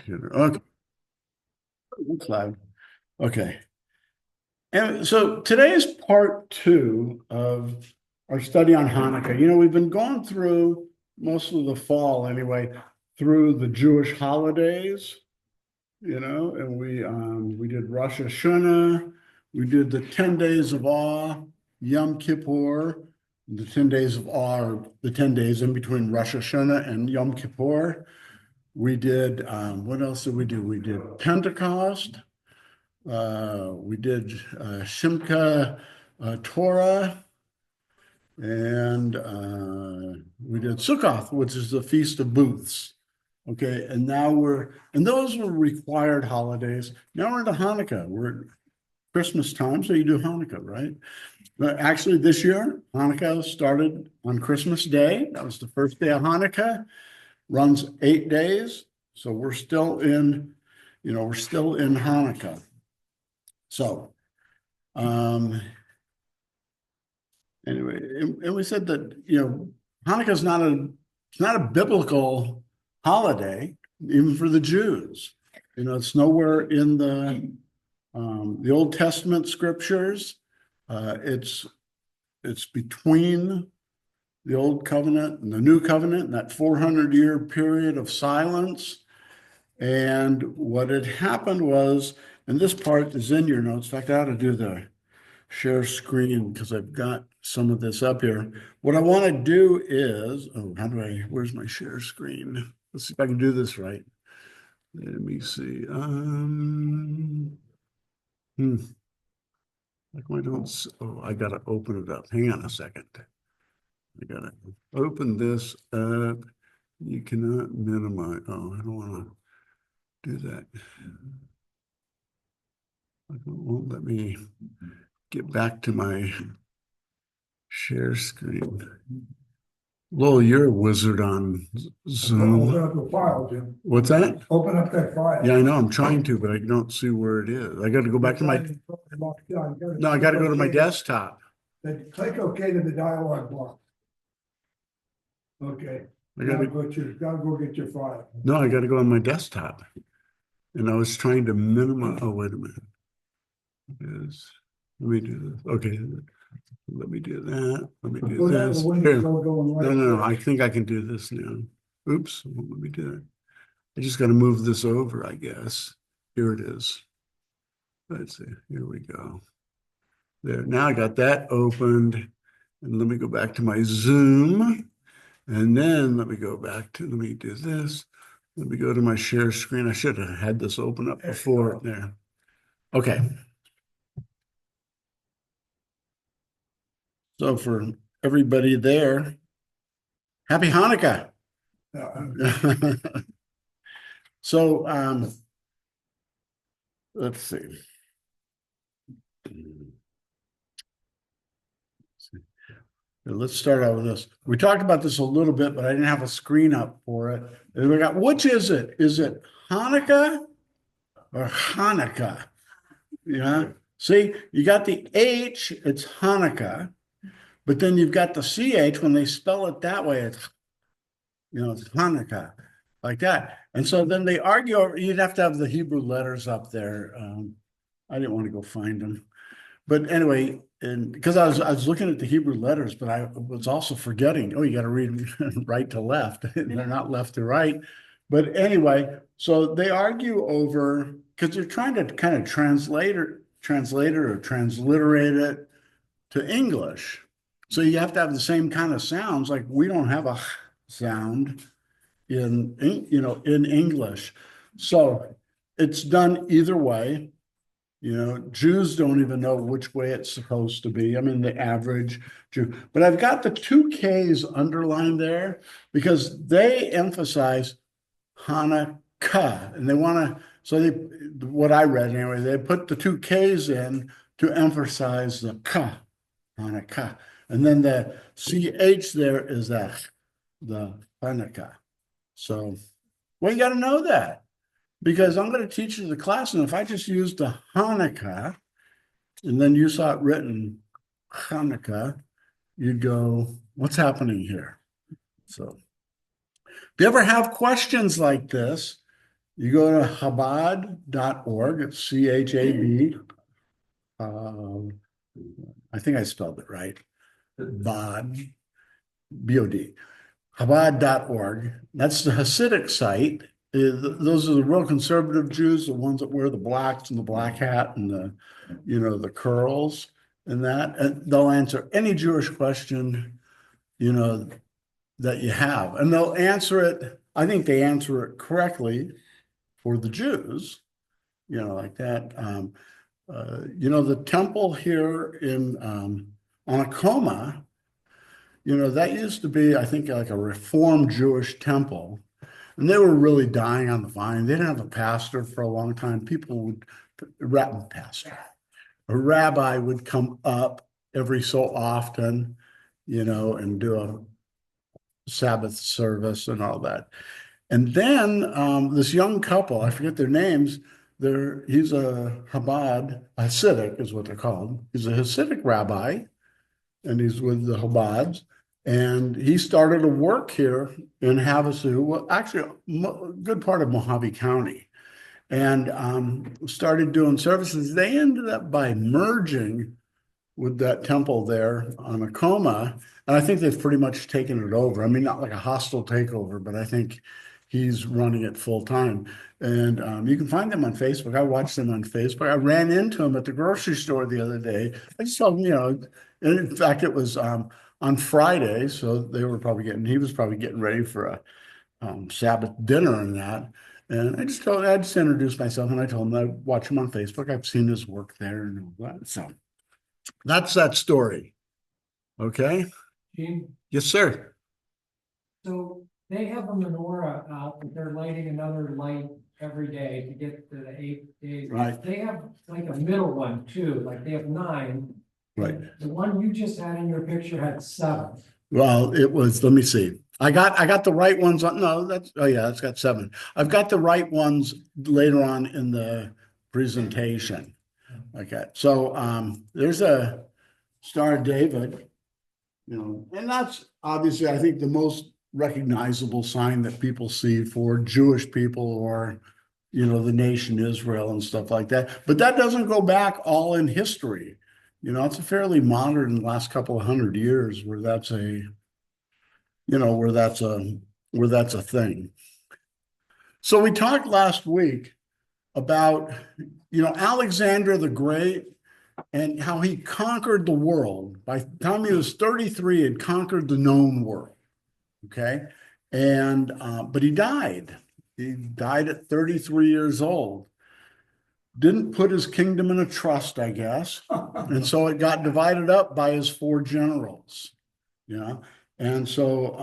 computer. Okay, it's live. Okay. And so today is part two of our study on Hanukkah. We've been going through most of the fall anyway, through the Jewish holidays, and we did Rosh Hashanah, we did the 10 days of awe, Yom Kippur. The 10 days of awe are the 10 days in between Rosh Hashanah and Yom Kippur. We did, what else did we do? We did Pentecost. We did Shimka Torah, and we did Sukkoth, which is the Feast of Booths. Okay, and those were required holidays. Now we're into Hanukkah. We're at Christmas time, so you do Hanukkah, right? But actually, this year, Hanukkah started on Christmas Day. That was the first day of Hanukkah. Runs 8 days, so we're still in Hanukkah. So, anyway, and we said that Hanukkah is not a biblical holiday, even for the Jews. It's nowhere in the Old Testament scriptures. It's between the Old Covenant and the New Covenant, in that 400-year period of silence. And what had happened was, and this part is in your notes. In fact, I ought to do the share screen because I've got some of this up here. What I want to do is, where's my share screen? Let's see if I can do this right. Let me see. I got to open it up. Hang on a second. I got to open this up. You cannot minimize. Oh, I don't want to do that. It won't let me get back to my share screen. Lowell, you're a wizard on Zoom. Open up the file, Jim. What's that? Open up that file. Yeah, I know. I'm trying to, but I don't see where it is. I got to go back to my. No, I got to go to my desktop. Then click OK to the dialog box. Okay. I gotta go get your file. No, I got to go on my desktop. And I was trying to minimize. Oh, wait a minute. Let me do this. Okay. Let me do that. Let me do this. Here. No. I think I can do this now. Oops. Let me do that. I just got to move this over, I guess. Here it is. Let's see. Here we go. There. Now I got that opened. And let me go back to my Zoom. And then let me do this. Let me go to my share screen. I should have had this open up before there. Okay. So for everybody there, happy Hanukkah. So let's see. Let's start out with this. We talked about this a little bit, but I didn't have a screen up for it. And we got, which is it? Is it Hanukkah or Hanukkah? Yeah. See, you got the H, it's Hanukkah, but then you've got the CH when they spell it that way, it's Hanukkah, like that. And so then they argue over, you'd have to have the Hebrew letters up there. I didn't want to go find them. But anyway, and because I was looking at the Hebrew letters, but I was also forgetting, you got to read right to left. They're not left to right. But anyway, so they argue over, because they're trying to kind of translate it or transliterate it to English. So you have to have the same kind of sounds. Like we don't have a sound in English. So it's done either way. Jews don't even know which way it's supposed to be. I mean, the average Jew. But I've got the two Ks underlined there because they emphasize Hanukkah. And they want to, what I read anyway, they put the two Ks in to emphasize the Ka, Hanukkah. And then the CH there is the Hanukkah. So, well, you got to know that. Because I'm going to teach you the class, and if I just used the Hanukkah, and then you saw it written Hanukkah, you'd go, what's happening here? So if you ever have questions like this, You go to Chabad.org, it's CHAB. I think I spelled it right. Bod, BOD. Chabad.org. That's the Hasidic site. Those are the real conservative Jews, the ones that wear the blacks and the black hat and the curls and that. And they'll answer any Jewish question, that you have. And they'll answer it, I think they answer it correctly for the Jews, like that. The temple here in Onakoma, that used to be, I think, like a Reformed Jewish temple. And they were really dying on the vine. They didn't have a pastor for a long time. A rabbi would come up every so often, and do a Sabbath service and all that. And then this young couple, I forget their names, he's a Hasidic is what they're called. He's a Hasidic rabbi, and he's with the Chabads. And he started to work here in Havasu, well, actually a good part of Mojave County, and started doing services. They ended up by merging with that temple there on Acoma, and I think they've pretty much taken it over. I mean, not like a hostile takeover, but I think he's running it full time. And you can find them on Facebook. I watched them on Facebook. I ran into him at the grocery store the other day. I just told him, and in fact, it was on Friday, so he was probably getting ready for a Sabbath dinner and that. And I just introduced myself, and I told him I watch him on Facebook. I've seen his work there and all that. So that's that story. Okay. Gene, Yes, sir. so they have a menorah out, but they're lighting another light every day to get to the 8 days. Right. They have like a middle one too, like they have 9. Right. The one you just had in your picture had 7. Well, let me see. I got the right ones on. No, that's got 7. I've got the right ones later on in the presentation. Okay. So there's a Star of David, and that's obviously, I think, the most recognizable sign that people see for Jewish people or, the nation Israel and stuff like that. But that doesn't go back all in history. It's a fairly modern last couple of 100 years where that's a thing. So we talked last week about, Alexander the Great and how he conquered the world. By the time he was 33, he had conquered the known world. Okay. And, but he died. He died at 33 years old. Didn't put his kingdom in a trust, I guess. And so it got divided up by his 4 generals, And so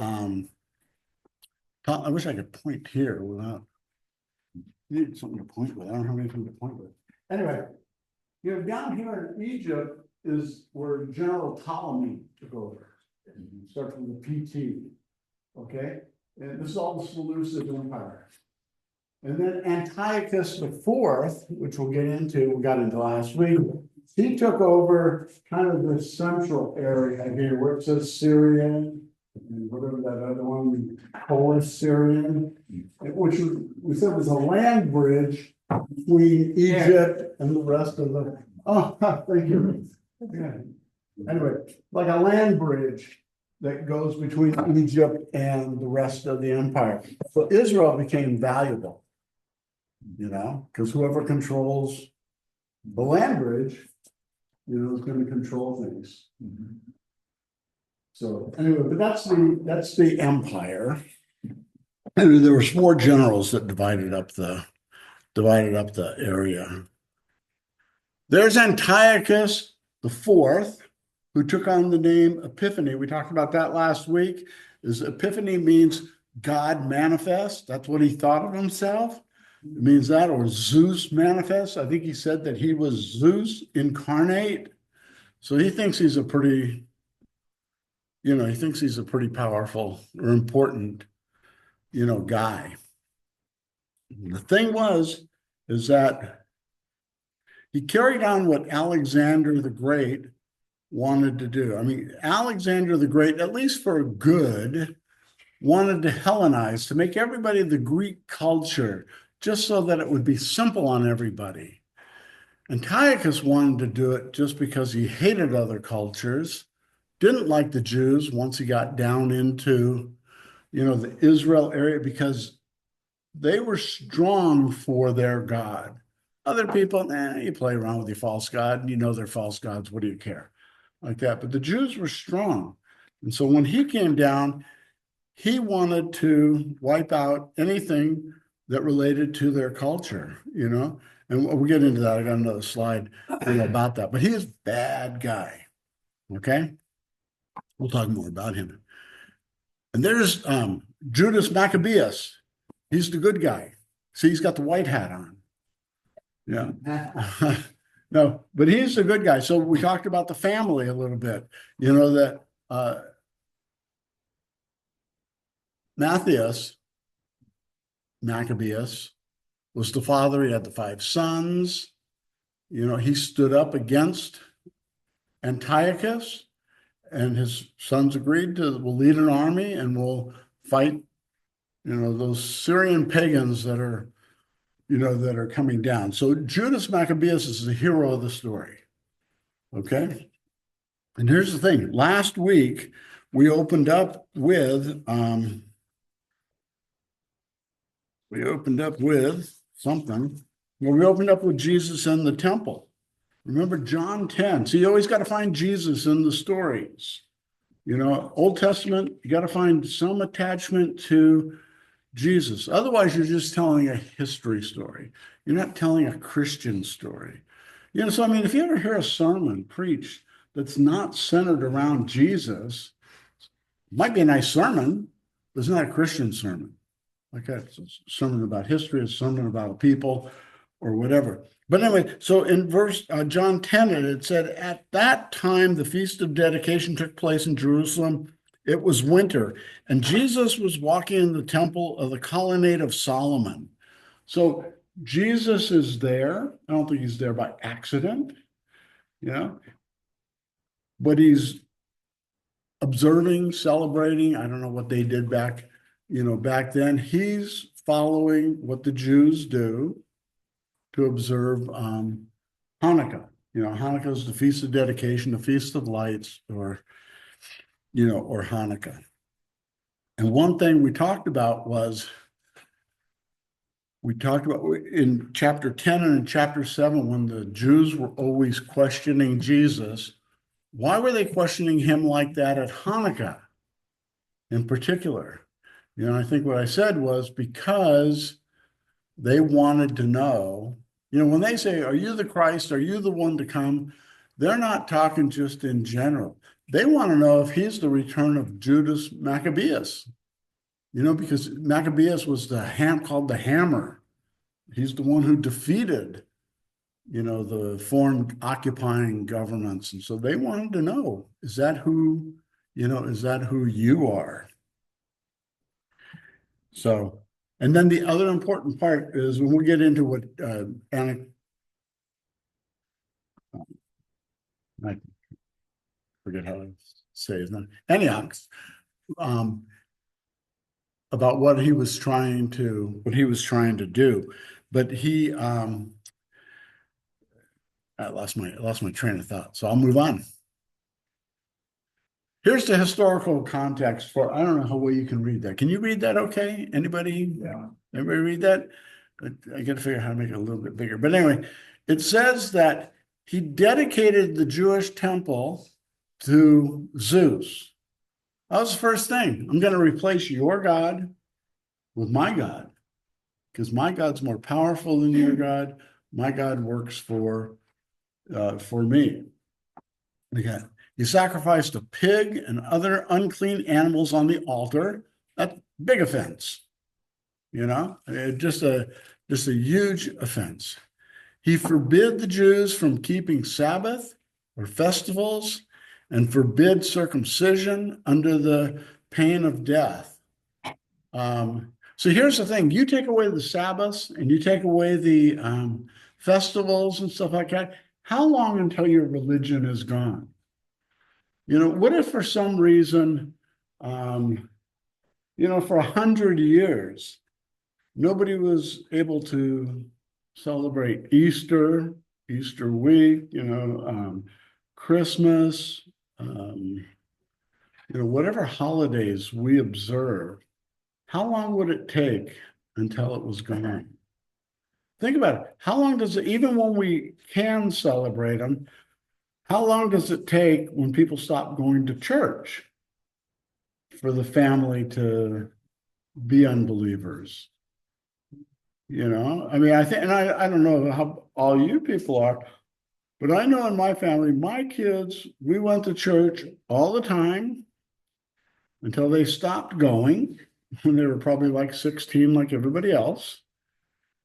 I wish I could point here without, need something to point with. I don't have anything to point with. Anyway, down here in Egypt is where General Ptolemy took over. Starts with the PT. Okay. And this is all the Seleucid Empire. And then Antiochus IV, which we got into last week, he took over kind of the central area here where it says Syrian, and whatever that other one, Polish Syrian, which we said was a land bridge between Egypt and the rest of the, thank you. Yeah. Anyway, like a land bridge that goes between Egypt and the rest of the empire. So Israel became valuable. Because whoever controls the land bridge, is going to control things. So anyway, but that's the empire. And there were 4 generals that divided up the area. There's Antiochus IV, who took on the name Epiphany. We talked about that last week. Epiphany means God manifest. That's what he thought of himself. It means that, or Zeus manifest. I think he said that he was Zeus incarnate. So he thinks he's a pretty powerful or important, guy. The thing is that he carried on what Alexander the Great wanted to do. I mean, Alexander the Great, at least for good, wanted to Hellenize, to make everybody the Greek culture, just so that it would be simple on everybody. Antiochus wanted to do it just because he hated other cultures, didn't like the Jews once he got down into, the Israel area because they were strong for their God. Other people, you play around with your false God and you know they're false gods. What do you care? Like that. But the Jews were strong. And so when he came down, he wanted to wipe out anything that related to their culture, and we'll get into that. I got another slide about that, but he is a bad guy. Okay. We'll talk more about him. And there's Judas Maccabeus. He's the good guy. See, he's got the white hat on. Yeah. No, but he's the good guy. So we talked about the family a little bit, that Maccabeus was the father. He had the 5 sons. He stood up against Antiochus, and his sons agreed to, we'll lead an army and we'll fight, those Syrian pagans that are coming down. So Judas Maccabeus is the hero of the story. Okay. And here's the thing. Last week, we opened up with something. Well, we opened up with Jesus in the temple. Remember John 10. So you always got to find Jesus in the stories. Old Testament, you got to find some attachment to Jesus. Otherwise, you're just telling a history story. You're not telling a Christian story. So I mean, if you ever hear a sermon preached that's not centered around Jesus, it might be a nice sermon, but it's not a Christian sermon. Like it's a sermon about history, a sermon about a people, or whatever. But anyway, so in verse John 10, it said, at that time, the Feast of Dedication took place in Jerusalem. It was winter, and Jesus was walking in the temple of the colonnade of Solomon. So Jesus is there. I don't think he's there by accident, but he's observing, celebrating. I don't know what they did back then. He's following what the Jews do to observe Hanukkah. Hanukkah is the Feast of Dedication, the Feast of Lights, or Hanukkah. And one thing we talked about in chapter 10 and in chapter 7, when the Jews were always questioning Jesus, why were they questioning him like that at Hanukkah in particular? I think what I said was because they wanted to know, when they say, are you the Christ? Are you the one to come? They're not talking just in general. They want to know if he's the return of Judas Maccabeus, because Maccabeus was called the Hammer. He's the one who defeated, the foreign occupying governments. And so they wanted to know, is that who you are? So, and then the other important part is when we get into what I forget how to say his name, Antioch, about what he was trying to do. But he I lost my train of thought. So I'll move on. Here's the historical context for, I don't know how well you can read that. Can you read that okay? Anybody? Yeah. Everybody read that? I got to figure out how to make it a little bit bigger. But anyway, it says that he dedicated the Jewish temple to Zeus. That was the first thing. I'm going to replace your God with my God, because my God's more powerful than your God. My God works for me. Okay. He sacrificed a pig and other unclean animals on the altar. That's big offense. Just a huge offense. He forbid the Jews from keeping Sabbath or festivals and forbid circumcision under the pain of death. So here's the thing. You take away the Sabbaths and you take away the festivals and stuff like that. How long until your religion is gone? What if for some reason, for 100 years, nobody was able to celebrate Easter, Easter week, Christmas, whatever holidays we observe, how long would it take until it was gone? Think about it. How long does it, even when we can celebrate them, how long does it take when people stop going to church for the family to be unbelievers? I mean, I think, and I don't know how all you people are, but I know in my family, my kids, we went to church all the time until they stopped going when they were probably like 16, like everybody else.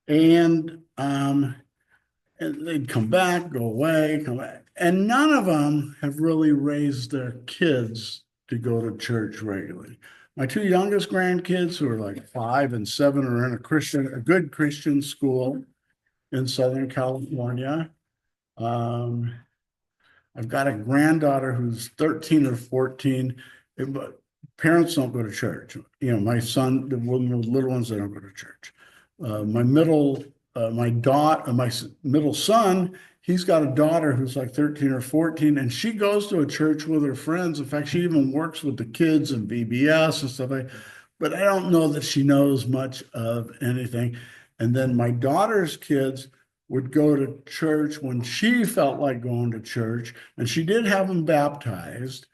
And they'd come back, go away, come back. And none of them have really raised their kids to go to church regularly. My two youngest grandkids, who are like 5 and 7, are in a good Christian school in Southern California. I've got a granddaughter who's 13 or 14, but parents don't go to church. My son, the little ones, they don't go to church. My middle son, he's got a daughter who's like 13 or 14, and she goes to a church with her friends. In fact, she even works with the kids and VBS and stuff like that. But I don't know that she knows much of anything. And then my daughter's kids would go to church when she felt like going to church, and she did have them baptized,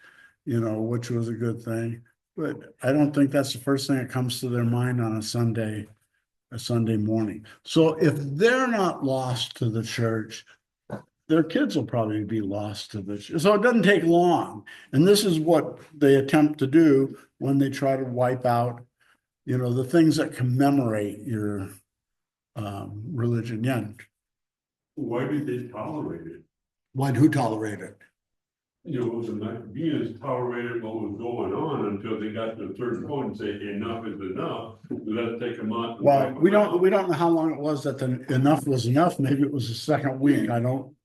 which was a good thing. But I don't think that's the first thing that comes to their mind on a Sunday morning. So if they're not lost to the church, their kids will probably be lost to the church. So it doesn't take long. And this is what they attempt to do when they try to wipe out, the things that commemorate your religion. Yeah. Why did they tolerate it? Who tolerate it? The Maccabees tolerated what was going on until they got to a certain point and say enough is enough. Let's take them out. Well, we don't know how long it was that the enough was enough. Maybe it was the second week. I don't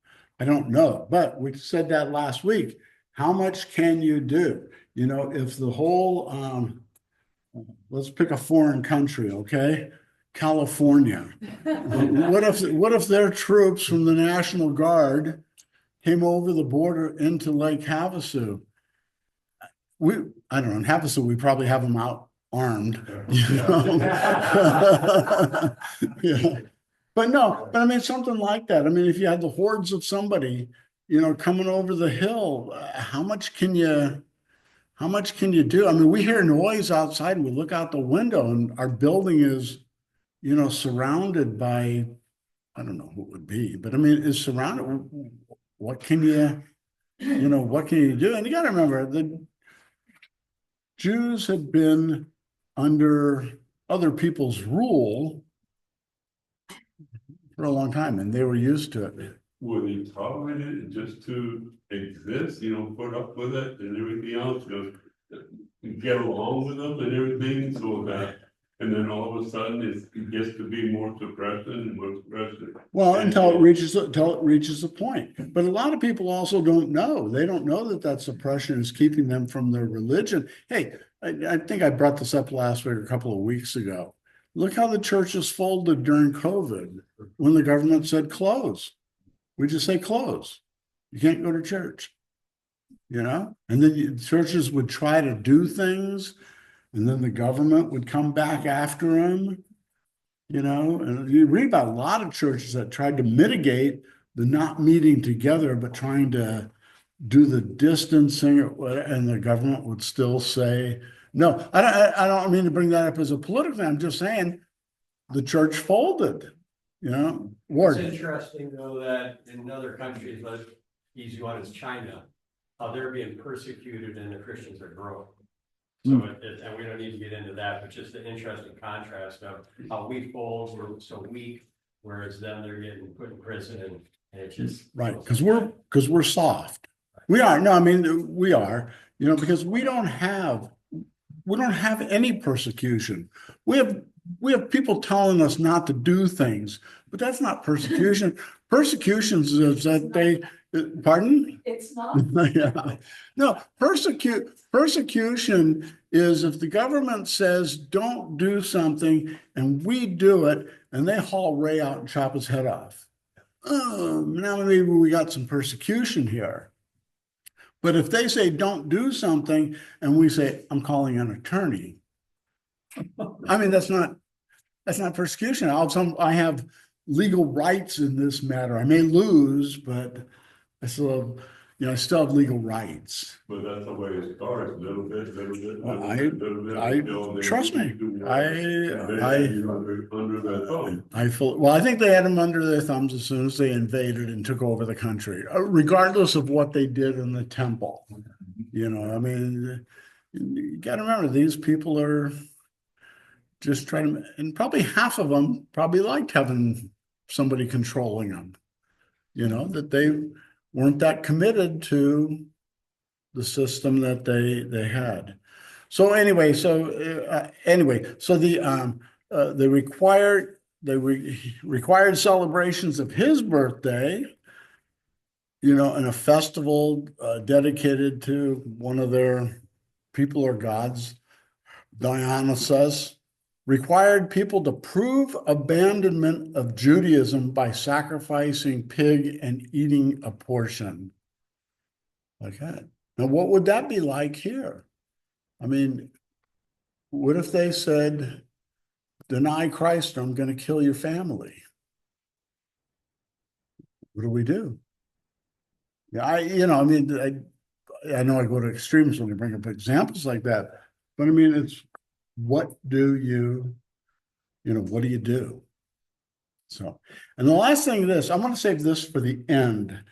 know. But we said that last week. How much can you do? If the whole let's pick a foreign country, okay? California. What if their troops from the National Guard came over the border into Lake Havasu? I don't know, in Havasu, we probably have them out armed, Yeah. But I mean, something like that. I mean, if you had the hordes of somebody, coming over the hill, how much can you do? I mean, we hear noise outside and we look out the window and our building is, surrounded by, I don't know who it would be, but I mean, it's surrounded. What can you do? And you got to remember, the Jews had been under other people's rule for a long time, and they were used to it. Were they tolerated just to exist, put up with it and everything else, get along with them and everything, so that, and then all of a sudden it gets to be more suppression and more suppression. Well, until it reaches a point. But a lot of people also don't know. They don't know that suppression is keeping them from their religion. Hey, I think I brought this up last week or a couple of weeks ago. Look how the churches folded during COVID when the government said close. We just say close. You can't go to church, and then churches would try to do things, and then the government would come back after them, and you read about a lot of churches that tried to mitigate the not meeting together, but trying to do the distancing, and the government would still say, no. I don't mean to bring that up as a political thing. I'm just saying the church folded, Ward. It's interesting though that in other countries, like easy one is China, how they're being persecuted and the Christians are growing. So and we don't need to get into that, but just the interesting contrast of how we fold, we're so weak, whereas them they're getting put in prison and it's just right, because we're soft. We are. No, I mean we are, because we don't have any persecution. We have people telling us not to do things, but that's not persecution. Persecution is that they, pardon? It's not. Yeah. No, persecution is if the government says, don't do something, and we do it, and they haul Ray out and chop his head off. Oh, now maybe we got some persecution here. But if they say, don't do something, and we say, I'm calling an attorney, I mean, that's not persecution. I have legal rights in this matter. I may lose, but I still have legal rights. But that's the way it starts, little bit, little bit, Well, little bit. until they trust me, do more, I- and then I- you're under their thumb. I think they had them under their thumbs as soon as they invaded and took over the country, regardless of what they did in the temple. You know, I mean, you got to remember, these people are just trying to, and probably half of them probably liked having somebody controlling them. You know, that they weren't that committed to the system that they had. So anyway, the required celebrations of his birthday, you know, and a festival dedicated to one of their people or gods, Dionysus, required people to prove abandonment of Judaism by sacrificing pig and eating a portion. Like that. Now, what would that be like here? I mean, what if they said, deny Christ, or I'm going to kill your family? What do we do? Yeah, I know I go to extremes when I bring up examples like that, but I mean, it's what do you do? So, and the last thing is this, I want to save this for the end.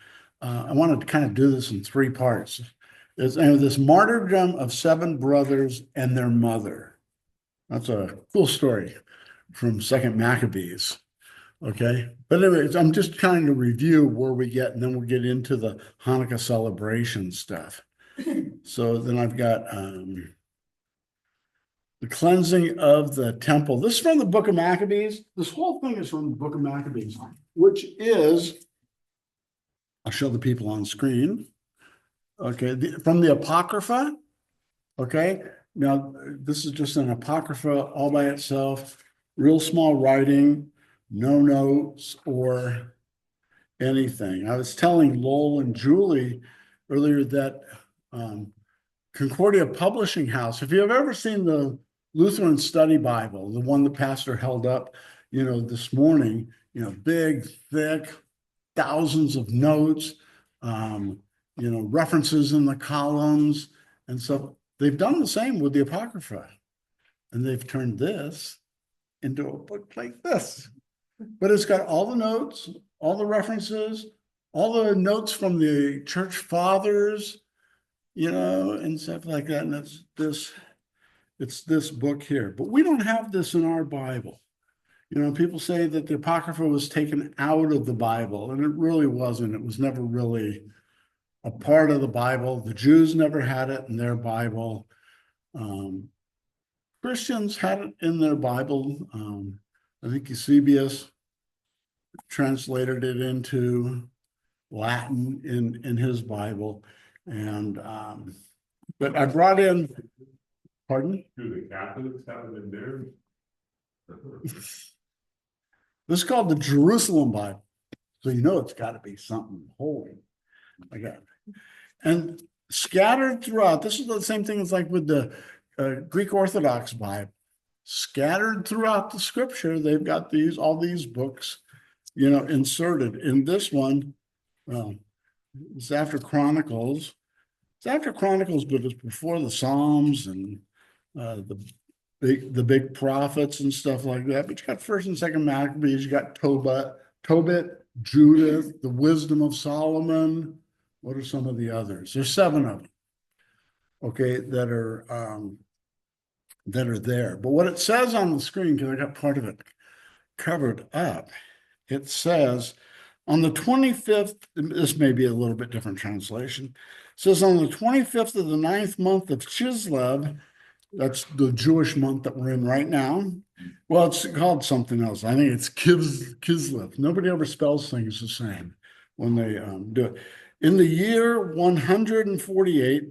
I want to kind of do this in three parts. Is this martyrdom of 7 brothers and their mother. That's a cool story from Second Maccabees. Okay, but anyways, I'm just trying to review where we get, and then we'll get into the Hanukkah celebration stuff. So then I've got the cleansing of the temple. This is from the book of Maccabees. This whole thing is from the book of Maccabees, which is, I'll show the people on screen. Okay, from the Apocrypha. Okay, now this is just an Apocrypha all by itself, real small writing, no notes or anything. I was telling Lowell and Julie earlier that Concordia Publishing House, if you've ever seen the Lutheran Study Bible, the one the pastor held up, you know, this morning, you know, big, thick, thousands of notes, you know, references in the columns. And so they've done the same with the Apocrypha. And they've turned this into a book like this. But it's got all the notes, all the references, all the notes from the church fathers, you know, and stuff like that. And it's this book here. But we don't have this in our Bible. You know, people say that the Apocrypha was taken out of the Bible, and it really wasn't. It was never really a part of the Bible. The Jews never had it in their Bible. Christians had it in their Bible. I think Eusebius translated it into Latin in his Bible. And but I brought in, pardon? Do the Catholics have it in there? This is called the Jerusalem Bible. So you know it's got to be something holy. Okay. And scattered throughout, this is the same thing as like with the Greek Orthodox Bible. Scattered throughout the scripture, they've got all these books, you know, inserted. In this one, well, it's after Chronicles. It's after Chronicles, but it's before the Psalms and the big prophets and stuff like that. But you got First and Second Maccabees, you got Tobit, Judith, the Wisdom of Solomon. What are some of the others? There's 7 of them, okay, that are there. But what it says on the screen, because I got part of it covered up, it says on the 25th, this may be a little bit different translation, it says on the 25th of the 9th month of Chislev, that's the Jewish month that we're in right now. Well, it's called something else. I think it's Kislev. Nobody ever spells things the same when they do it. In the year 148,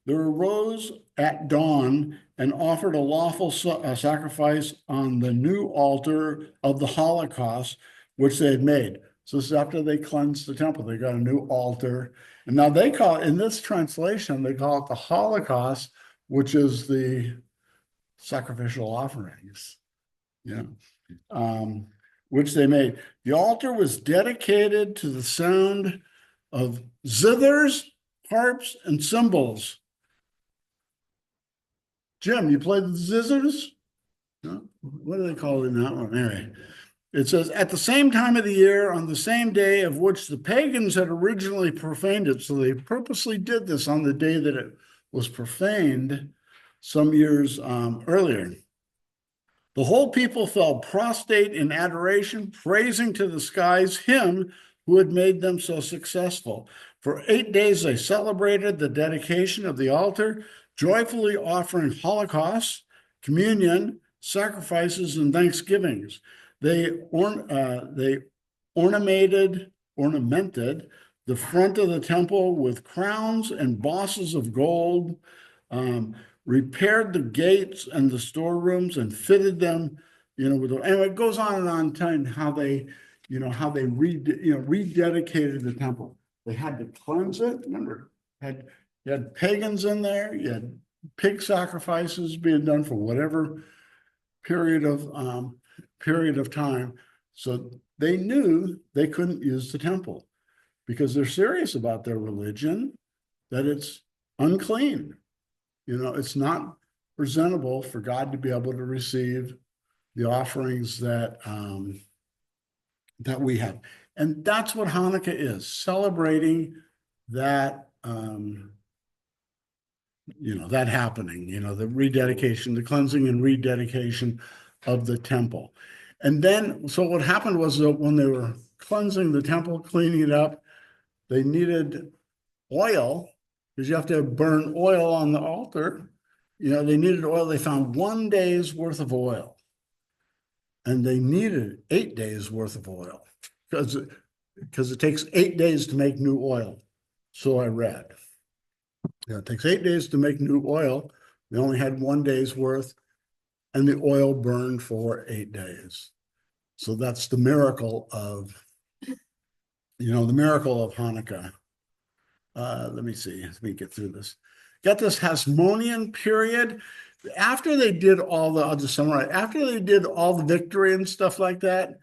there arose at dawn and offered a lawful sacrifice on the new altar of the Holocaust, which they had made. So this is after they cleansed the temple. They got a new altar. And now they call it, in this translation, they call it the Holocaust, which is the sacrificial offerings, which they made. The altar was dedicated to the sound of zithers, harps, and cymbals. Jim, you played the zithers? No? What do they call it in that one? Anyway, it says, at the same time of the year, on the same day of which the pagans had originally profaned it. So they purposely did this on the day that it was profaned some years earlier. The whole people fell prostrate in adoration, praising to the skies him who had made them so successful. For 8 days they celebrated the dedication of the altar, joyfully offering holocausts, communion, sacrifices, and thanksgivings. They ornamented the front of the temple with crowns and bosses of gold, repaired the gates and the storerooms and fitted them, and it goes on and on telling how they rededicated the temple. They had to cleanse it. Remember, you had pagans in there, you had pig sacrifices being done for whatever period of time. So they knew they couldn't use the temple because they're serious about their religion, that it's unclean. It's not presentable for God to be able to receive the offerings that we have. And that's what Hanukkah is, celebrating that, that happening, the rededication, the cleansing and rededication of the temple. And then, so what happened was that when they were cleansing the temple, cleaning it up, they needed oil, because you have to burn oil on the altar. They needed oil. They found 1 day's worth of oil. And they needed 8 days worth of oil because it takes 8 days to make new oil. So I read. It takes 8 days to make new oil. They only had 1 day's worth, and the oil burned for 8 days. So that's the miracle of, Hanukkah. Let me see. Let me get through this. Got this Hasmonean period. After they did I'll just summarize. After they did all the victory and stuff like that,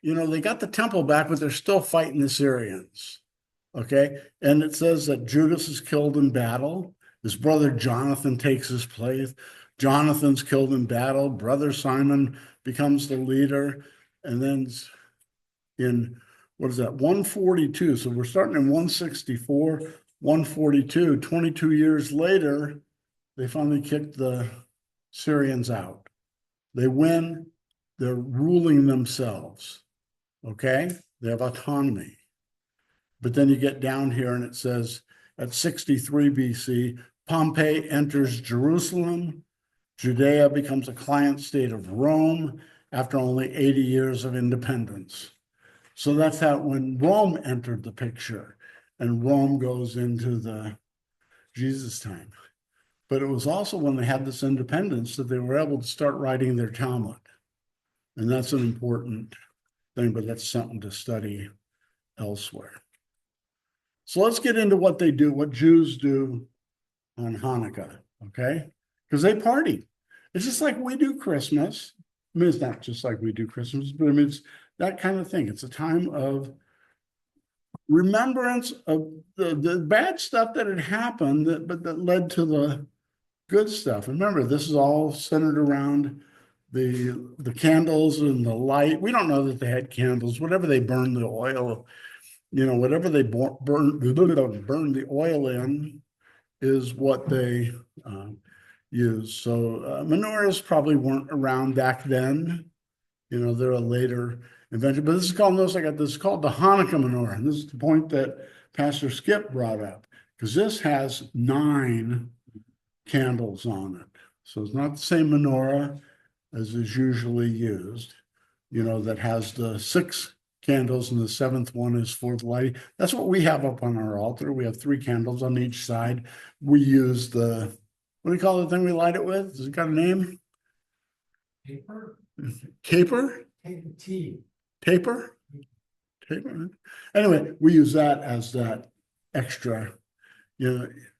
they got the temple back, but they're still fighting the Syrians. Okay. And it says that Judas is killed in battle. His brother Jonathan takes his place. Jonathan's killed in battle. Brother Simon becomes the leader. And then in, 142. So we're starting in 164, 142, 22 years later, they finally kicked the Syrians out. They win, they're ruling themselves. Okay? They have autonomy. But then you get down here and it says at 63 BC, Pompey enters Jerusalem. Judea becomes a client state of Rome after only 80 years of independence. So that's how when Rome entered the picture, and Rome goes into the Jesus time. But it was also when they had this independence that they were able to start writing their Talmud. And that's an important thing, but that's something to study elsewhere. So let's get into what they do, what Jews do on Hanukkah, okay? Because they party. It's just like we do Christmas. I mean, it's not just like we do Christmas, but I mean, it's that kind of thing. It's a time of remembrance of the bad stuff that had happened, but that led to the good stuff. And remember, this is all centered around the candles and the light. We don't know that they had candles. Whatever they burned the oil, whatever they burn the oil in is what they use. So menorahs probably weren't around back then. They're a later invention. But this is called, notice I got this, called the Hanukkah menorah. And this is the point that Pastor Skip brought up, because this has 9 candles on it. So it's not the same menorah as is usually used, that has the 6 candles and the 7th one is for the lighting. That's what we have up on our altar. We have 3 candles on each side. We use the what do you call the thing we light it with? Has it got a name? Paper, Caper? tea. Taper? Taper? Anyway, we use that as that extra,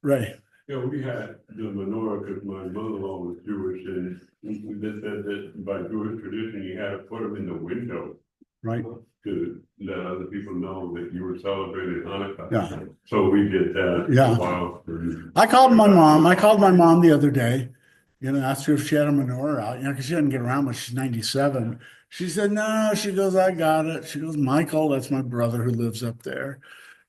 right. Yeah, we had the menorah, because my mother-in-law was Jewish, and we just said that by Jewish tradition, you had to put them in the window. Right. To let other people know that you were celebrating Hanukkah. Yeah. So we did that. Yeah. A while. I called my mom the other day, asked her if she had a menorah out, because she doesn't get around much. She's 97. She said, no, she goes, I got it. She goes, Michael, that's my brother who lives up there.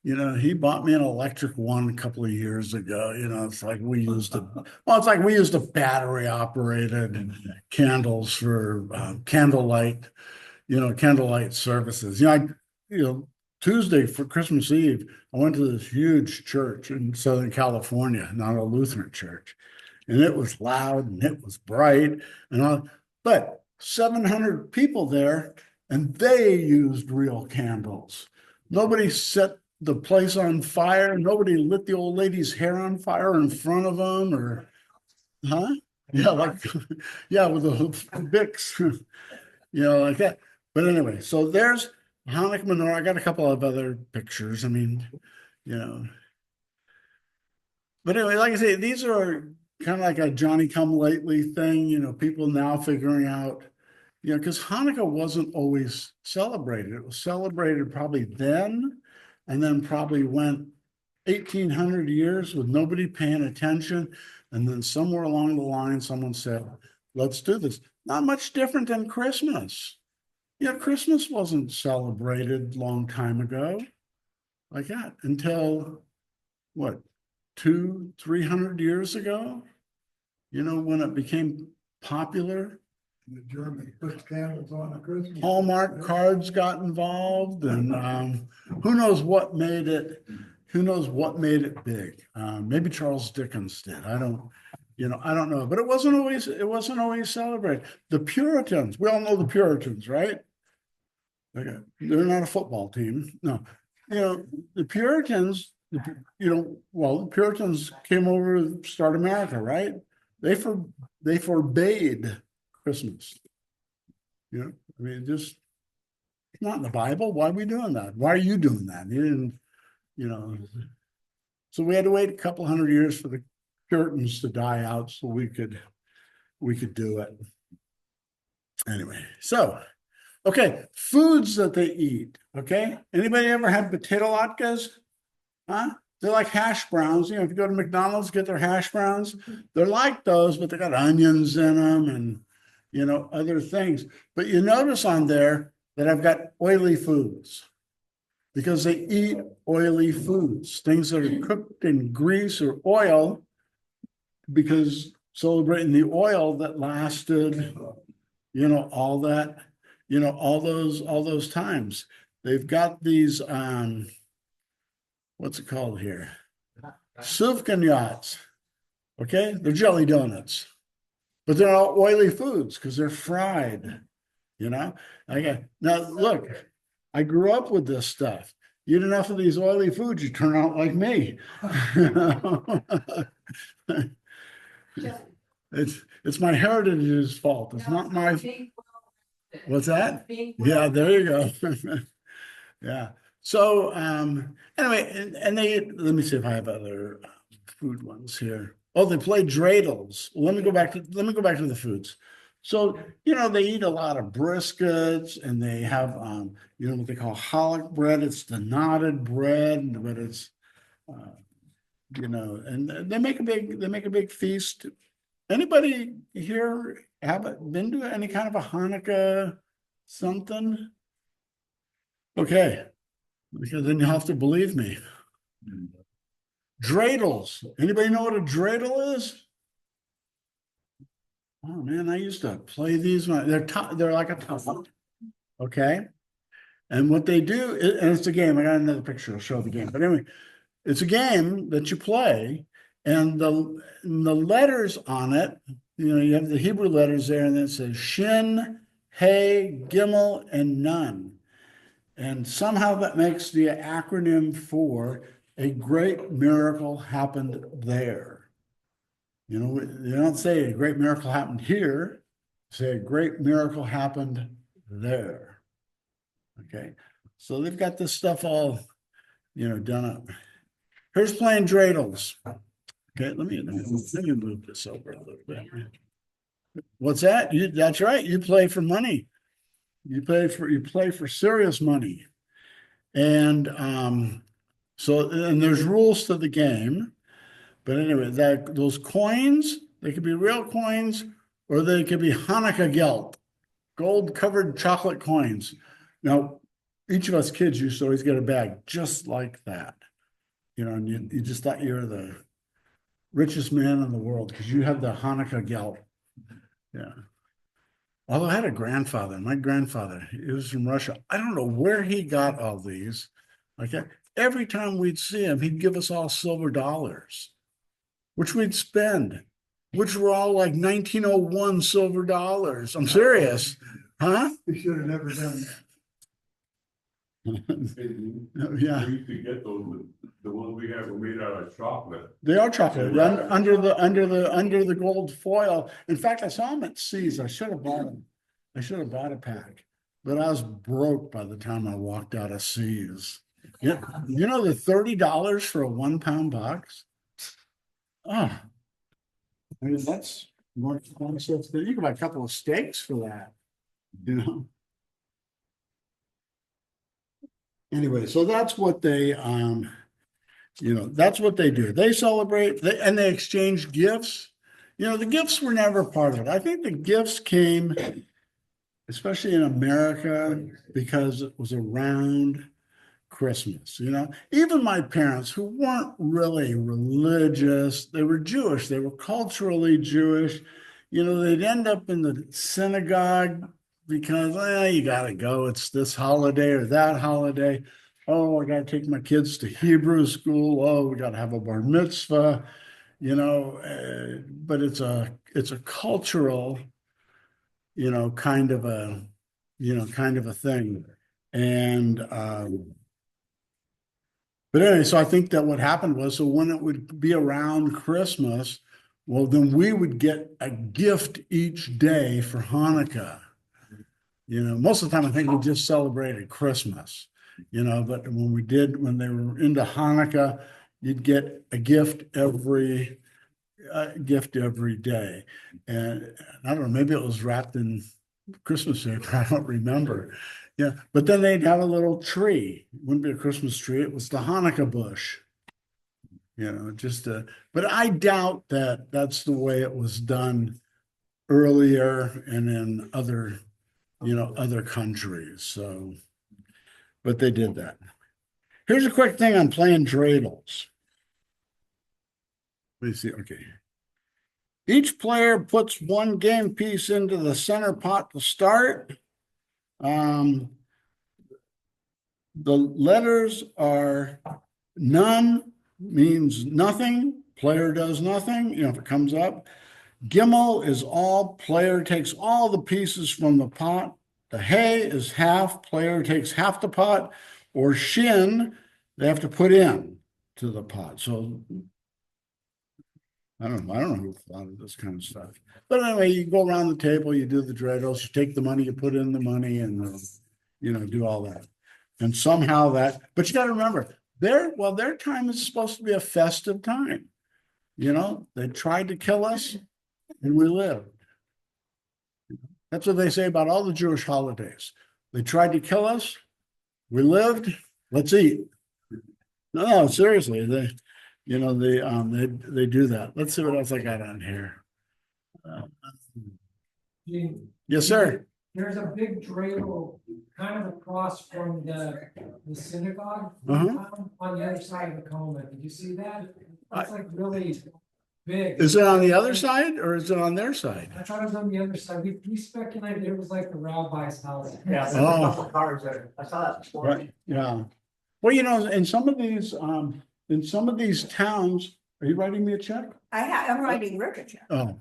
He bought me an electric one a couple of years ago. It's like we used a battery operated candles for candlelight services. Tuesday for Christmas Eve, I went to this huge church in Southern California, not a Lutheran church. And it was loud and it was bright and all, but 700 people there, and they used real candles. Nobody set the place on fire. Nobody lit the old lady's hair on fire in front of them, or, huh? Yeah, like, yeah, with the Vicks, like that. But anyway, so there's Hanukkah menorah. I got a couple of other pictures. I mean, but anyway, like I say, these are kind of like a Johnny come lately thing, people now figuring out, because Hanukkah wasn't always celebrated. It was celebrated probably then, and then probably went 1,800 years with nobody paying attention. And then somewhere along the line, someone said, let's do this. Not much different than Christmas. Christmas wasn't celebrated a long time ago like that until what, 200-300 years ago, when it became popular. The Germans put candles on the Christmas. Hallmark cards got involved, and who knows what made it big. Maybe Charles Dickens did. I don't know, but it wasn't always celebrated. The Puritans, we all know the Puritans, right? Okay. They're not a football team. No, the Puritans, the Puritans came over to start America, right? They forbade Christmas. I mean, just it's not in the Bible. Why are we doing that? Why are you doing that? You didn't, so we had to wait a couple hundred years for the Puritans to die out so we could do it. Anyway, so okay, foods that they eat. Okay, anybody ever had potato latkes? Huh? They're like hash browns. If you go to McDonald's, get their hash browns. They're like those, but they got onions in them and other things. But you notice on there that I've got oily foods because they eat oily foods, things that are cooked in grease or oil, because celebrating the oil that lasted, all that, all those times. They've got these, what's it called here? Sufganiyats. Okay, they're jelly donuts, but they're all oily foods because they're fried. Okay. Now look, I grew up with this stuff. You eat enough of these oily foods, you turn out like me. It's my heritage's fault. It's not my. What's that? Yeah, there you go. Yeah. So anyway, and they let me see if I have other food ones here. Oh, they play dreidels. Let me go back to the foods. So they eat a lot of briskets, and they have what they call challah bread. It's the knotted bread, but it's and they make a big feast. Anybody here haven't been to any kind of a Hanukkah something? Okay, because then you have to believe me. Dreidels. Anybody know what a dreidel is? Oh man, I used to play these. They're like a tuffle. Okay, and what they do, and it's a game. I got another picture. I'll show the game. But anyway, it's a game that you play, and the letters on it. You have the Hebrew letters there, and then it says Shin, Hey, Gimel, and Nun. And somehow that makes the acronym for a great miracle happened there. You know, you don't say a great miracle happened here, say a great miracle happened there. Okay, so they've got this stuff all, done up. Here's playing dreidels. Okay, let me move this over a little bit. What's that? That's right. You play for money. You play for serious money. And and there's rules to the game. But anyway, those coins, they could be real coins or they could be Hanukkah geld, gold covered chocolate coins. Now, each of us kids used to always get a bag just like that. And you just thought you were the richest man in the world because you had the Hanukkah geld. Yeah. Although I had a grandfather, my grandfather, he was from Russia. I don't know where he got all these. Okay. Every time we'd see him, he'd give us all silver dollars, which we'd spend, which were all like 1901 silver dollars. I'm serious. Huh? We should have never done that. Yeah. We used to get those, the ones we had were made out of chocolate. They are chocolate under the gold foil. In fact, I saw them at Seas. I should have bought them. I should have bought a pack, but I was broke by the time I walked out of Seas. Yeah, the $30 for a 1 pound box. Oh, I mean that's more expensive than you can buy a couple of steaks for that. Anyway, so that's what they that's what they do. They celebrate and they exchange gifts. The gifts were never part of it. I think the gifts came, especially in America, because it was around Christmas. Even my parents, who weren't really religious, they were Jewish, they were culturally Jewish. They'd end up in the synagogue because you gotta go, it's this holiday or that holiday. Oh, I gotta take my kids to Hebrew school. Oh, we gotta have a bar mitzvah. But it's a cultural, kind of a thing. And but anyway, so I think that what happened was, so when it would be around Christmas, well, then we would get a gift each day for Hanukkah. Most of the time I think we just celebrated Christmas, but when they were into Hanukkah, you'd get a gift every day. And I don't know, maybe it was wrapped in Christmas paper, I don't remember. Yeah, but then they'd have a little tree. It wouldn't be a Christmas tree, it was the Hanukkah bush. But I doubt that that's the way it was done earlier and in other countries. So, but they did that. Here's a quick thing on playing dreidels. Let me see. Okay. Each player puts one game piece into the center pot to start. The letters are none means nothing. Player does nothing. If it comes up. Gimel is all, player takes all the pieces from the pot. The hay is half, player takes half the pot. Or shin, they have to put in to the pot. So I don't know who thought of this kind of stuff. But anyway, you go around the table, you do the dreidels, you take the money, you put in the money, and do all that. And somehow but you got to remember, their time is supposed to be a festive time. They tried to kill us, and we lived. That's what they say about all the Jewish holidays. They tried to kill us, we lived, let's eat. No, seriously, they do that. Let's see what else I got on here. Gene, Yes, sir. there's a big dreidel kind of across from the synagogue on the other side of the coma. Did you see that? It's like really big. Is it on the other side or is it on their side? I thought it was on the other side. We speculated it was like the rabbi's house. Yeah, there's a couple of cars there. I saw that before. Right. Yeah. Well, in some of these towns, are you writing me a check? I'm writing Rick a check. Oh,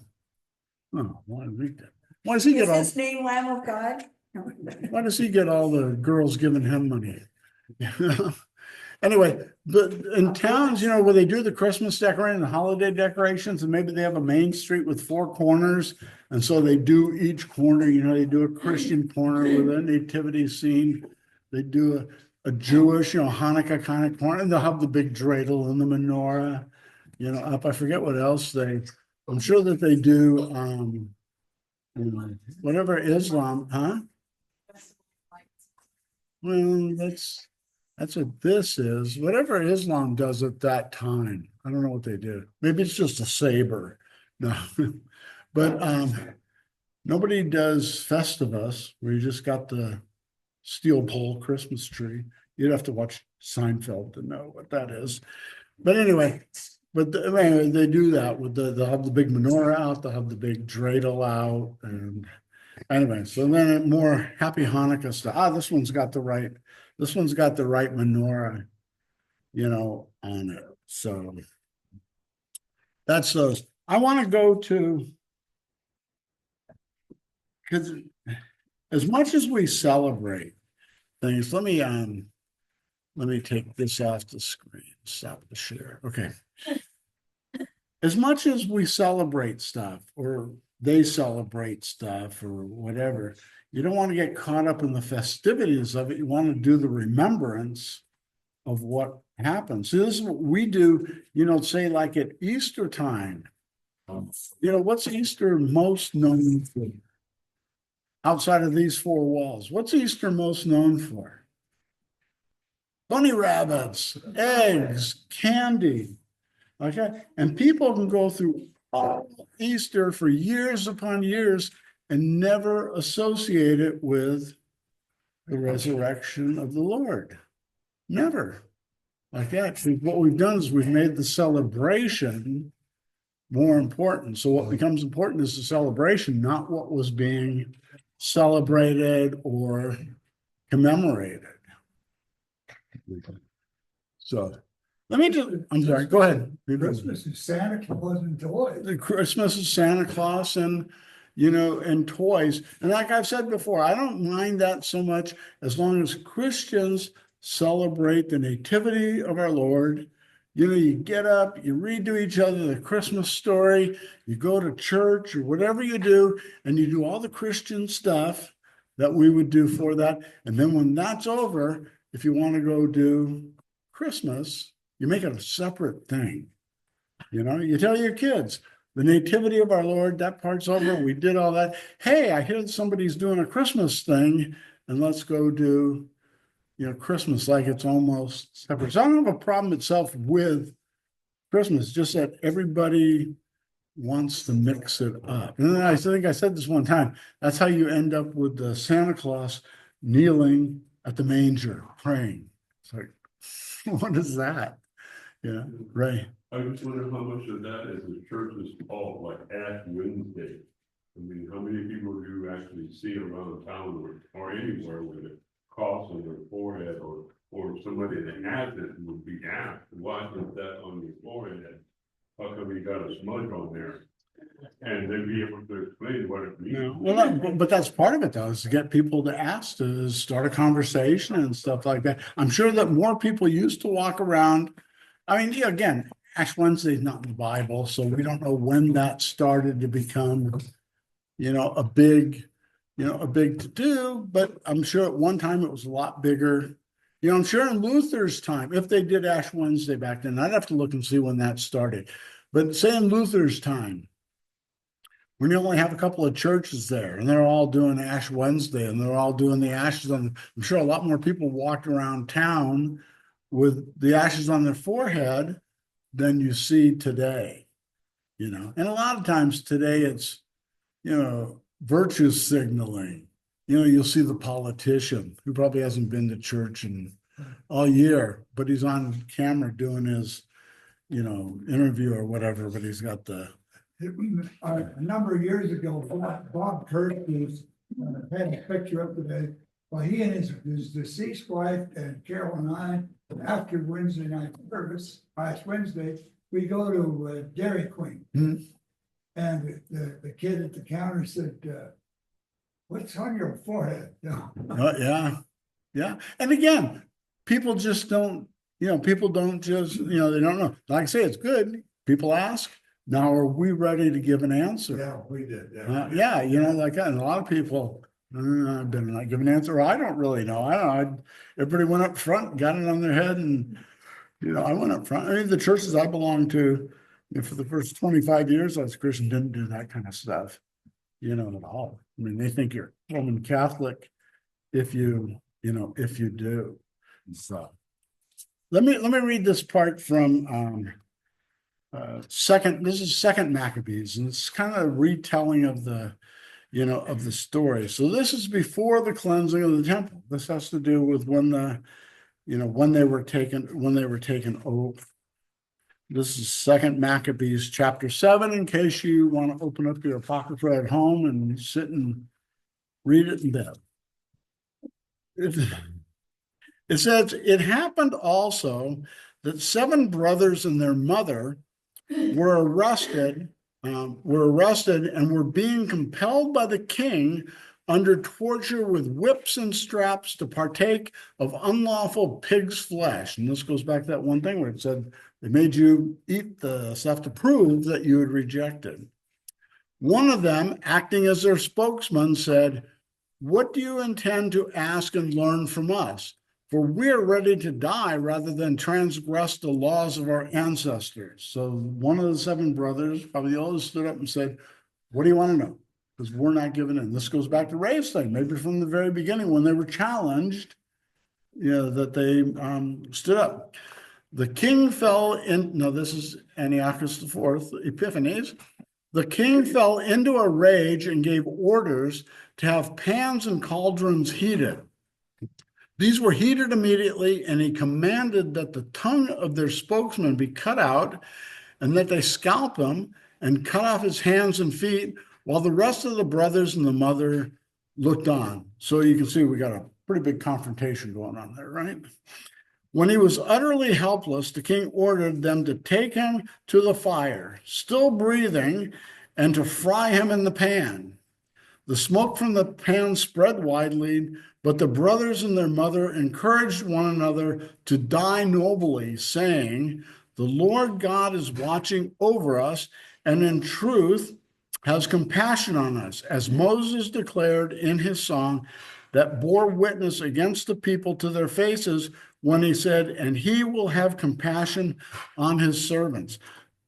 why did read that? Why does he Is get all? his name Lamb of God? No. Why does he get all the girls giving him money? Anyway, but in towns, you know, where they do the Christmas decorating, the holiday decorations, and maybe they have a main street with 4 corners. And so they do each corner, you know, they do a Christian corner with a nativity scene. They do a Jewish, you know, Hanukkah kind of corner, and they'll have the big dreidel and the menorah, you know, up. I forget what else I'm sure that they do, you know, whatever Islam, huh? Well, that's what this is. Whatever Islam does at that time. I don't know what they do. Maybe it's just a saber. No. But nobody does Festivus, where you just got the steel pole Christmas tree. You'd have to watch Seinfeld to know what that is. But anyway, anyway, they do that with they'll have the big menorah out, they'll have the big dreidel out, and anyway, so then more happy Hanukkah stuff. This one's got the right menorah, you know, on it. So that's those. I want to go to, because as much as we celebrate things, let me take this off the screen, stop the share. Okay. As much as we celebrate stuff, or they celebrate stuff, or whatever, you don't want to get caught up in the festivities of it. You want to do the remembrance of what happened. So this is what we do, you know, say like at Easter time. You know, what's Easter most known for? Outside of these 4 walls, what's Easter most known for? Bunny rabbits, eggs, candy. Okay, and people can go through all Easter for years upon years and never associate it with the resurrection of the Lord. Never. Like that. So what we've done is we've made the celebration more important. So what becomes important is the celebration, not what was being celebrated or commemorated. So I'm sorry, go ahead. Christmas is Santa Claus and toys. The Christmas is Santa Claus and, you know, and toys. And like I've said before, I don't mind that so much as long as Christians celebrate the nativity of our Lord. You know, you get up, you read to each other the Christmas story, you go to church or whatever you do, and you do all the Christian stuff that we would do for that. And then when that's over, if you want to go do Christmas, you make it a separate thing. You know, you tell your kids, the nativity of our Lord, that part's over. We did all that. Hey, I hear somebody's doing a Christmas thing, and let's go do, you know, Christmas like it's almost separate. So I don't have a problem itself with Christmas, just that everybody wants to mix it up. And then I think I said this one time, that's how you end up with the Santa Claus kneeling at the manger praying. It's like, what is that? Yeah, right. I just wonder how much of that is the church's fault, like Ash Wednesday. I mean, how many people do you actually see around town or anywhere with a cross on their forehead, or somebody that has it would be asked, why is that on your forehead? How come you got a smudge on there? And then be able to explain what it means. Yeah, well, but that's part of it though, is to get people to ask, to start a conversation and stuff like that. I'm sure that more people used to walk around. I mean, yeah, again, Ash Wednesday is not in the Bible, so we don't know when that started to become, you know, a big to do, but I'm sure at one time it was a lot bigger. You know, I'm sure in Luther's time, if they did Ash Wednesday back then, I'd have to look and see when that started. But say in Luther's time, when you only have a couple of churches there and they're all doing Ash Wednesday and they're all doing the ashes on, I'm sure a lot more people walked around town with the ashes on their forehead than you see today, you know. And a lot of times today it's, you know, virtue signaling. You know, you'll see the politician who probably hasn't been to church in all year, but he's on camera doing his, you know, interview or whatever, but he's got the, A number of years ago, Bob Kirk was, had a picture up today. Well, he and his deceased wife and Carol and I, after Wednesday night service, last Wednesday, we go to Dairy Queen. Hmm. And the kid at the counter said, what's on your forehead? yeah. And again, people just don't people don't just, they don't know. Like I say, it's good. People ask. Now, are we ready to give an answer? Yeah, we did, Yeah, like that. And a lot of people, I've been not giving an answer. I don't really know. I don't know. Everybody went up front, got it on their head, and I went up front. I mean, the churches I belonged to, for the first 25 years I was a Christian, didn't do that kind of stuff, at all. I mean, they think you're Roman Catholic if if you do. So let me read this part from this is second Maccabees, and it's kind of a retelling of the story. So this is before the cleansing of the temple. This has to do with when when they were taken oath. This is second Maccabees chapter 7, in case you want to open up your apocrypha at home and sit and read it in bed. It says, it happened also that 7 brothers and their mother were arrested and were being compelled by the king under torture with whips and straps to partake of unlawful pig's flesh. And this goes back to that one thing where it said they made you eat the stuff to prove that you had rejected. One of them, acting as their spokesman, said, "What do you intend to ask and learn from us? For we are ready to die rather than transgress the laws of our ancestors." So one of the 7 brothers, probably the oldest, stood up and said, "What do you want to know? Because we're not giving in." This goes back to Ray's thing, maybe from the very beginning when they were challenged, that they stood up. The king fell in, no, this is Antiochus IV, Epiphanes. The king fell into a rage and gave orders to have pans and cauldrons heated. These were heated immediately, and he commanded that the tongue of their spokesman be cut out, and that they scalp him and cut off his hands and feet, while the rest of the brothers and the mother looked on. So you can see we got a pretty big confrontation going on there, right? When he was utterly helpless, the king ordered them to take him to the fire, still breathing, and to fry him in the pan. The smoke from the pan spread widely, but the brothers and their mother encouraged one another to die nobly, saying, "The Lord God is watching over us, and in truth has compassion on us, as Moses declared in his song that bore witness against the people to their faces when he said, 'And he will have compassion on his servants.'"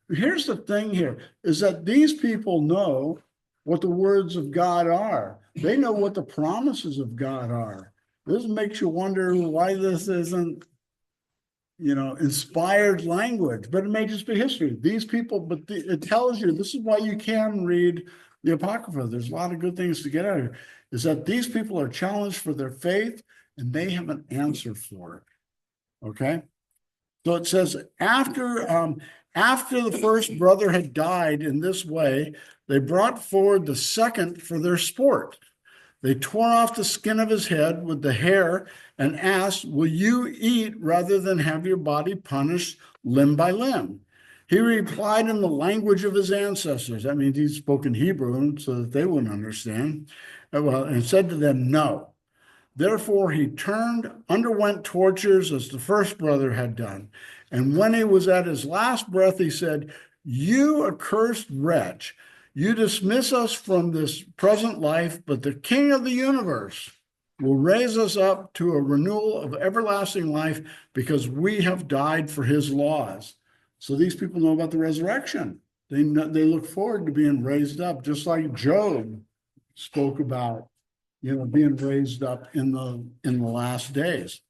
Here's the thing here, is that these people know what the words of God are. They know what the promises of God are. This makes you wonder why this isn't, inspired language, but it may just be history. These people, but it tells you, this is why you can read the Apocrypha. There's a lot of good things to get out of here, is that these people are challenged for their faith and they have an answer for it. Okay. So it says, after the first brother had died in this way, they brought forward the second for their sport. They tore off the skin of his head with the hair and asked, "Will you eat rather than have your body punished limb by limb?" He replied in the language of his ancestors. That means he spoke in Hebrew so that they wouldn't understand. And said to them, "No." Therefore, he underwent tortures as the first brother had done. And when he was at his last breath, he said, "You accursed wretch, you dismiss us from this present life, but the King of the universe will raise us up to a renewal of everlasting life because we have died for his laws." So these people know about the resurrection. They look forward to being raised up, just like Job spoke about, being raised up in the last days.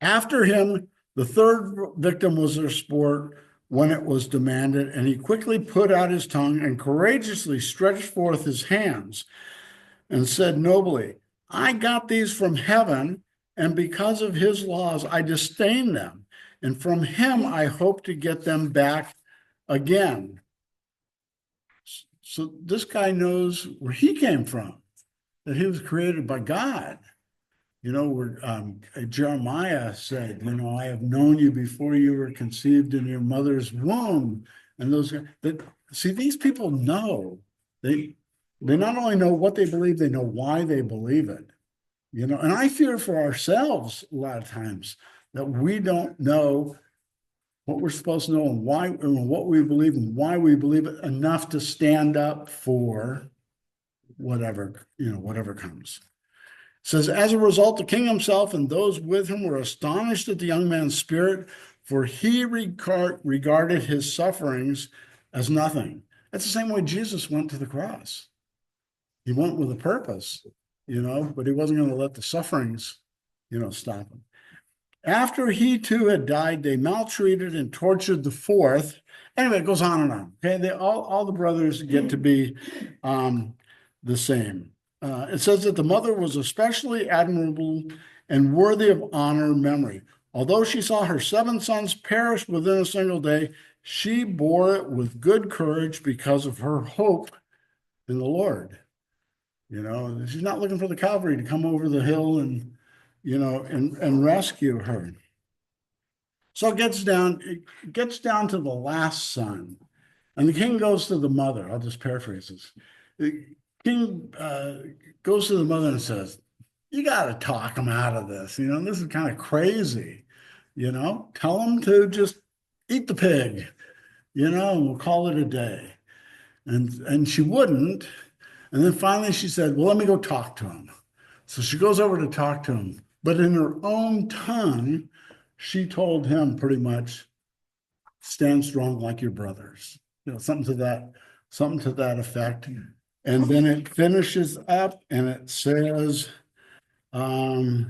After him, the third victim was their sport when it was demanded, and he quickly put out his tongue and courageously stretched forth his hands and said nobly, "I got these from heaven, and because of his laws, I disdain them, and from him I hope to get them back again." So this guy knows where he came from, that he was created by God. Where Jeremiah said, "I have known you before you were conceived in your mother's womb." And these people know. They not only know what they believe, they know why they believe it. And I fear for ourselves a lot of times that we don't know what we're supposed to know and why, and what we believe and why we believe it enough to stand up for whatever, whatever comes. It says, as a result, the king himself and those with him were astonished at the young man's spirit, for he regarded his sufferings as nothing. That's the same way Jesus went to the cross. He went with a purpose, but he wasn't going to let the sufferings, stop him. After he too had died, they maltreated and tortured the fourth. Anyway, it goes on and on. Okay, all the brothers get to be the same. It says that the mother was especially admirable and worthy of honor and memory. Although she saw her 7 sons perish within a single day, she bore it with good courage because of her hope in the Lord. She's not looking for the cavalry to come over the hill and rescue her. So it gets down to the last son. And the king goes to the mother. I'll just paraphrase this. The king goes to the mother and says, you got to talk him out of this. This is kind of crazy. Tell him to just eat the pig, and we'll call it a day. And she wouldn't. And then finally she said, well, let me go talk to him. So she goes over to talk to him. But in her own tongue, she told him pretty much, stand strong like your brothers. Something to that effect. And then it finishes up and it says, the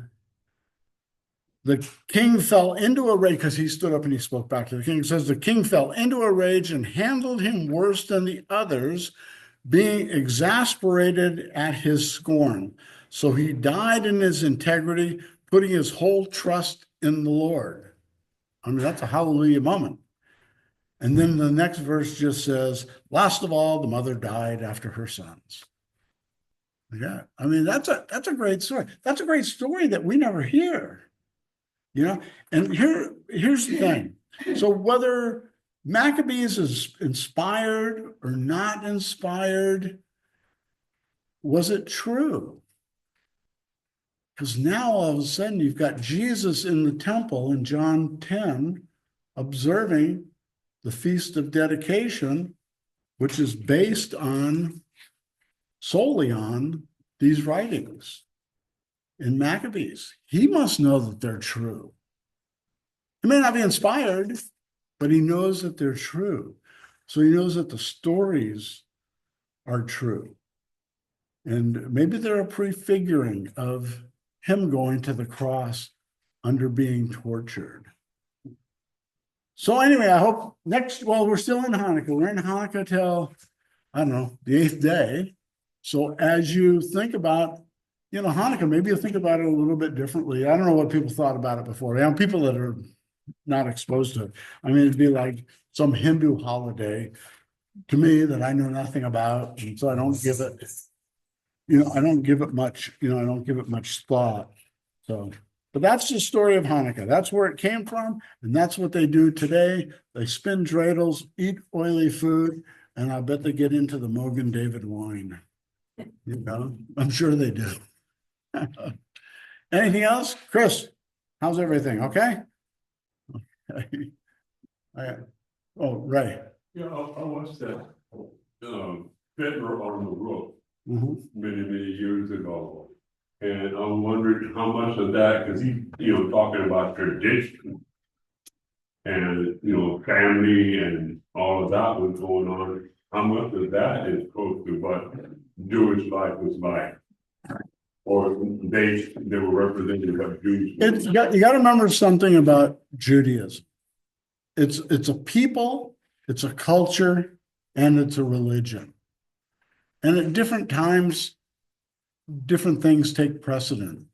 king fell into a rage, because he stood up and he spoke back to the king. It says the king fell into a rage and handled him worse than the others, being exasperated at his scorn. So he died in his integrity, putting his whole trust in the Lord. I mean, that's a hallelujah moment. And then the next verse just says, last of all, the mother died after her sons. Yeah, I mean, that's a great story. That's a great story that we never hear. And here's the thing. So whether Maccabees is inspired or not inspired, was it true? Because now all of a sudden you've got Jesus in the temple in John 10 observing the Feast of Dedication, which is based solely on these writings in Maccabees. He must know that they're true. He may not be inspired, but he knows that they're true. So he knows that the stories are true. And maybe they're a prefiguring of him going to the cross under being tortured. So anyway, I hope we're still in Hanukkah. We're in Hanukkah till, I don't know, the 8th day. So as you think about, Hanukkah, maybe you'll think about it a little bit differently. I don't know what people thought about it before. People that are not exposed to it. I mean, it'd be like some Hindu holiday to me that I know nothing about. And so I don't give it much thought. So, but that's the story of Hanukkah. That's where it came from. And that's what they do today. They spin dreidels, eat oily food, and I bet they get into the Mogen David wine. I'm sure they do. Anything else? Chris, how's everything? Okay? Oh, Ray. Yeah, I watched that, Fiddler on the Roof many years ago. And I'm wondering how much of that, because he, talking about tradition and, family and all of that was going on. How much of that is close to what Jewish life was like? Or they were representing what Jews were. You got to remember something about Judaism. It's a people, it's a culture, and it's a religion. And at different times, different things take precedent.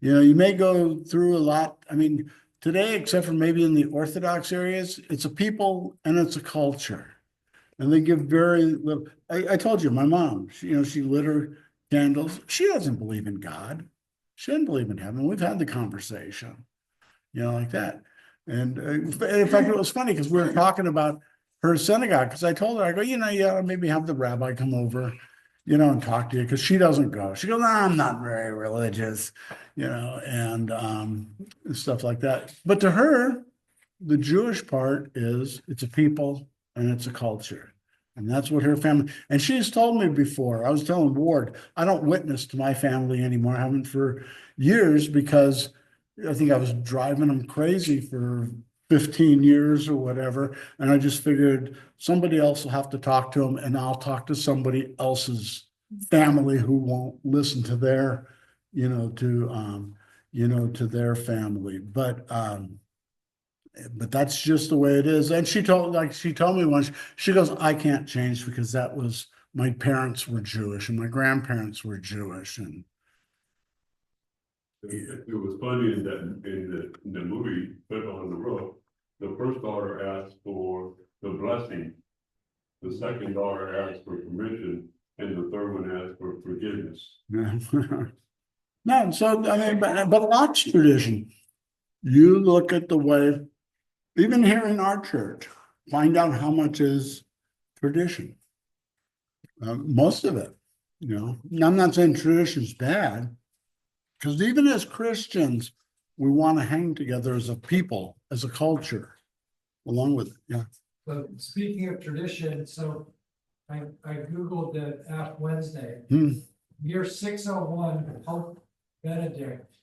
You may go through a lot. I mean, today, except for maybe in the Orthodox areas, it's a people and it's a culture. And they give very little. I told you, my mom, she lit her candles. She doesn't believe in God. She doesn't believe in heaven. We've had the conversation, like that. And in fact, it was funny because we were talking about her synagogue, because I told her, I go, you ought to maybe have the rabbi come over and talk to you, because she doesn't go. She goes, "Nah, I'm not very religious, and stuff like that. But to her, the Jewish part is it's a people and it's a culture. And that's what her family, and she's told me before, I was telling Ward, I don't witness to my family anymore. I haven't for years because I think I was driving them crazy for 15 years or whatever. And I just figured somebody else will have to talk to them, and I'll talk to somebody else's family who won't listen to their, to their family. But that's just the way it is. And she told me once, she goes, I can't change because that was my parents were Jewish and my grandparents were Jewish. And It was funny in the movie, Put on the Roof, the first daughter asked for the blessing. The second daughter asked for permission, and the third one asked for forgiveness. no, so I mean, but lots of tradition. You look at the way, even here in our church, find out how much is tradition. Most of it, I'm not saying tradition's bad, because even as Christians, we want to hang together as a people, as a culture, along with it. Yeah. So speaking of tradition, so I Googled the Ash Wednesday. Year 601, Pope Benedict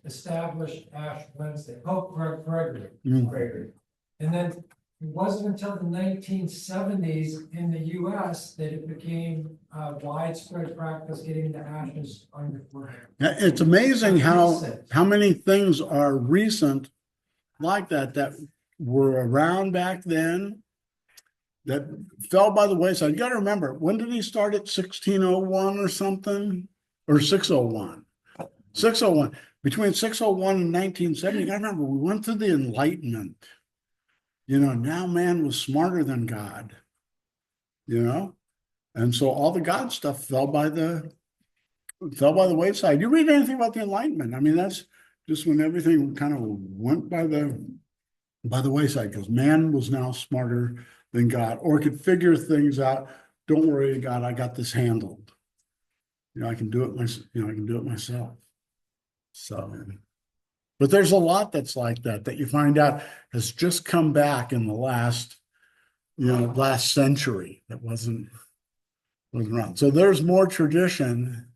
established Ash Wednesday, Pope Gregory. And then it wasn't until the 1970s in the US that it became widespread practice getting the ashes on your forehead. It's amazing how many things are recent like that were around back then that fell by the wayside. You got to remember, when did he start at 1601 or something? Or 601? 601. Between 601 and 1970, you got to remember, we went through the Enlightenment. Now man was smarter than God, and so all the God stuff fell by the wayside. You read anything about the Enlightenment? I mean, that's just when everything kind of went by the wayside, because man was now smarter than God, or could figure things out. Don't worry, God, I got this handled. I can do it myself. So, but there's a lot that's like that you find out has just come back in the last century that wasn't around. So there's more tradition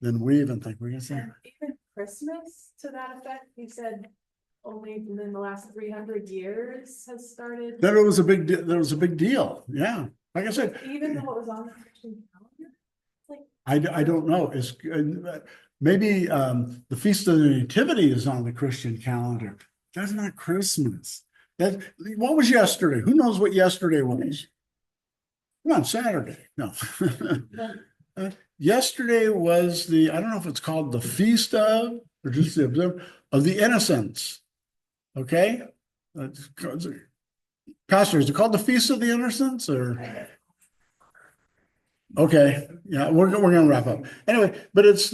than we even think we're gonna say. And even Christmas to that effect, he said only within the last 300 years has started. There was a big deal. Yeah. Like I said, Even though it was on the Christian calendar. I don't know. It's maybe the Feast of the Nativity is on the Christian calendar. That's not Christmas. What was yesterday? Who knows what yesterday was? Come on, Saturday. No. Yesterday was I don't know if it's called the Feast of, or just the observe of the Innocents. Okay? Pastor, is it called the Feast of the Innocents, or? Okay, yeah, we're gonna wrap up anyway. But it's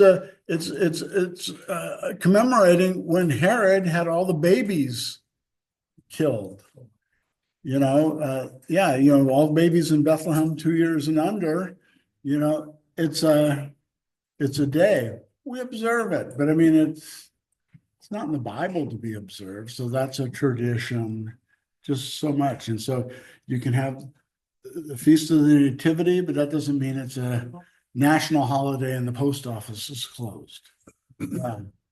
commemorating when Herod had all the babies killed. All babies in Bethlehem 2 years and under. It's a day we observe it, but I mean it's not in the Bible to be observed. So that's a tradition, just so much, and so you can have the Feast of the Nativity, but that doesn't mean it's a national holiday and the post office is closed.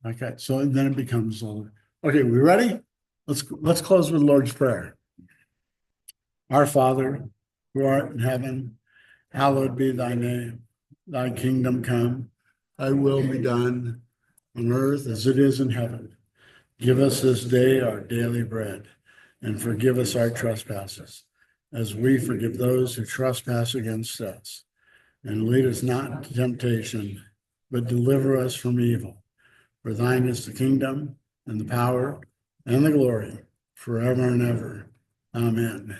Okay, so then it becomes okay. We ready? Let's close with the Lord's Prayer. Our Father, who art in heaven, hallowed be thy name. Thy kingdom come, thy will be done on earth as it is in heaven. Give us this day our daily bread, and forgive us our trespasses, as we forgive those who trespass against us. And lead us not into temptation, but deliver us from evil. For thine is the kingdom, and the power, and the glory, forever and ever. Amen.